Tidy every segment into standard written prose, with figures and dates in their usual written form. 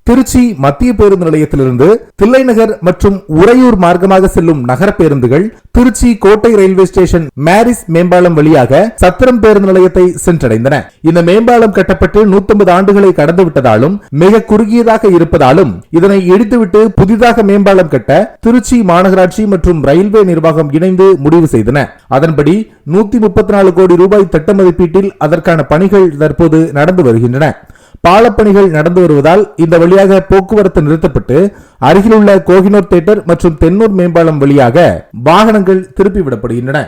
திருச்சி மத்திய பேருந்து நிலையத்திலிருந்து தில்லைநகர் மற்றும் உறையூர் மார்க்கமாக செல்லும் நகர பேருந்துகள் திருச்சி கோட்டை ரயில்வே ஸ்டேஷன் மேரிஸ் மேம்பாலம் வழியாக சத்திரம் பேருந்து நிலையத்தை சென்றடைந்தன. இந்த மேம்பாலம் கட்டப்பட்டு 150 ஆண்டுகளை கடந்துவிட்டதாலும் மிக குறுகியதாக இருப்பதாலும் இதனை இடித்துவிட்டு புதிதாக மேம்பாலம் கட்ட திருச்சி மாநகராட்சி மற்றும் ரயில்வே நிர்வாகம் இணைந்து முடிவு செய்தன. அதன்படி 134 கோடி ரூபாய் திட்ட மதிப்பீட்டில் அதற்கான பணிகள் தற்போது நடந்து வருகின்றன. பாலப்பணிகள் நடந்து வருவதால் இந்த வழியாக போக்குவரத்து நிறுத்தப்பட்டு அருகிலுள்ள கோகினூர் தியேட்டர் மற்றும் தென்னூர் மேம்பாலம் வழியாக வாகனங்கள் திருப்பிவிடப்படுகின்றன.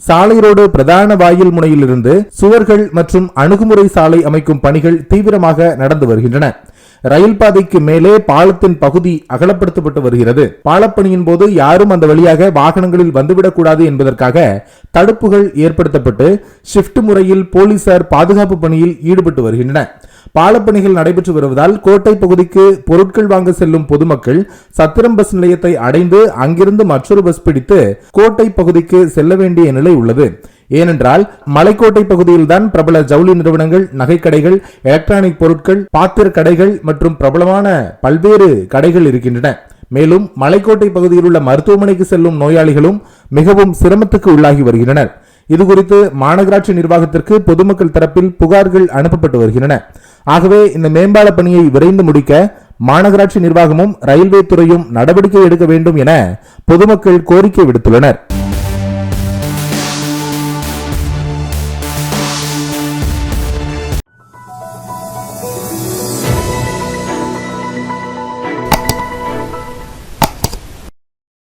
சாலை ரோடு பிரதான வாயில் முனையிலிருந்து சுவர்கள் மற்றும் அணுகுமுறை சாலை அமைக்கும் பணிகள் தீவிரமாக நடந்து வருகின்றன. ரயில் பாதைக்கு மேலே பாலத்தின் பகுதி அகலப்படுத்தப்பட்டு வருகிறது. பாலப்பணியின் போது யாரும் அந்த வழியாக வாகனங்களில் வந்துவிடக்கூடாது என்பதற்காக தடுப்புகள் ஏற்படுத்தப்பட்டு ஷிப்ட் முறையில் போலீசார் பாதுகாப்பு பணியில் ஈடுபட்டு வருகின்றனர். பாலப்பணிகள் நடைபெற்று வருவதால் கோட்டை பகுதிக்கு பொருட்கள் வாங்க செல்லும் பொதுமக்கள் சத்திரம் பஸ் நிலையத்தை அடைந்து அங்கிருந்து மற்றொரு பஸ் பிடித்து கோட்டை பகுதிக்கு செல்ல வேண்டிய நிலை உள்ளது. ஏனென்றால் மலைக்கோட்டை பகுதியில்தான் பிரபல ஜவுளி நிறுவனங்கள், நகைக்கடைகள், எலக்ட்ரானிக் பொருட்கள், பாத்திர கடைகள் மற்றும் பிரபலமான பல்வேறு கடைகள் இருக்கின்றன. மேலும் மலைக்கோட்டை பகுதியில் உள்ள மருத்துவமனைக்கு செல்லும் நோயாளிகளும் மிகவும் சிரமத்துக்கு உள்ளாகி வருகின்றனர். இதுகுறித்து மாநகராட்சி நிர்வாகத்திற்கு பொதுமக்கள் தரப்பில் புகார்கள் அனுப்பப்பட்டு வருகின்றன. ஆகவே இந்த மேம்பால பணியை விரைந்து முடிக்க மாநகராட்சி நிர்வாகமும் ரயில்வே துறையும் நடவடிக்கை எடுக்க வேண்டும் என பொதுமக்கள் கோரிக்கை விடுத்துள்ளனர்.